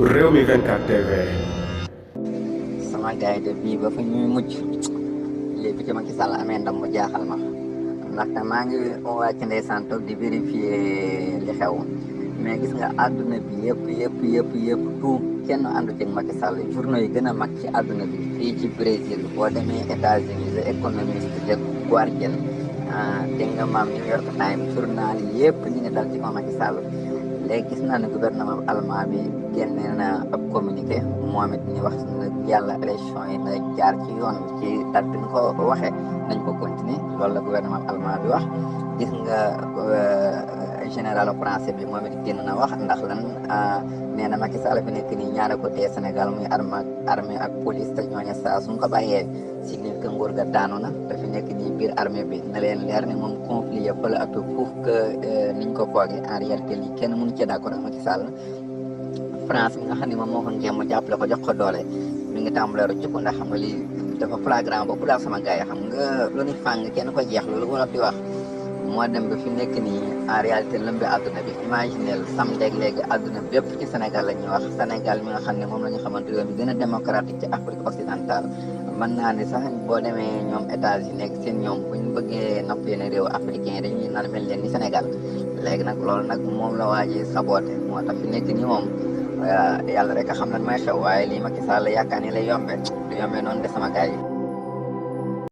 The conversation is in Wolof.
Rewmi 24 TV. sama gaay de bii ba fa ñuy mucc léegi ci Macky Sall amee ndam mu jaaxal ma ndaxte maa ngi wàcc ndeysaan toog di vérifier li xew mais gis nga àdduna bi yëpp tout kenn àndu ci Macky Sall journaux yi gën a mag ci àdduna bi fii ci Brésil boo demee États-Unis The Economist The Guardian dégg nga maam New York Times journal yëpp ñu ngi dal ci kaw Macky Sall léegi gis naa ne gouvernement allemand bi génne na ab communiqué moom it ñu wax na yàlla élection yi na jaar ci yoon ci date bi ñu ko waxee nañ ko continuer loolu la gouvernement allemand bi wax. gis nga général français bi moom it génn na wax ndax lan nee na Macky Sall fi nekk nii ñaare ko tee Sénégal muy armée ak police te ñooñu saa suñ ko bàyyee si nit ka nguur ga daanu na te fi nekk nii biir armée bi na leen leer ne moom conflit yëpp la ëpp fuuf que niñ ko foogee en réalité lii kenn mënu ci d'accord ak Macky Sall. France mi nga xam ne moom moo ko ngeen mu jàppale ko jox ko doole mi ngi tàmbalee rëcc ko ndax xam nga lii dafa flagrant boobu daal sama gars yi xam nga lu ni fàng kenn ko jeex loolu wolof di wax moo dem ba fi nekk nii en réalité lëmbi àdduna bi imaginel samedi léegi àdduna bépp ci Sénégal la ñuy wax Sénégal mi nga xam ne moom la ñu xamante réew mi gën a démocratique ci Afrique occidentale mën naa ne sax boo demee ñoom États-Unis nekk seen ñoom bu ñu bëggee napp yeneen réew africain dañuy naan mel leen ni Sénégal léegi nag loolu nag moom la waaji saboté moo tax fi nekk nii moom yàlla rek a xam lan may xew waaye lii Macky Sall yaakaar ni lay yombe du yombe noonu de sama gars yi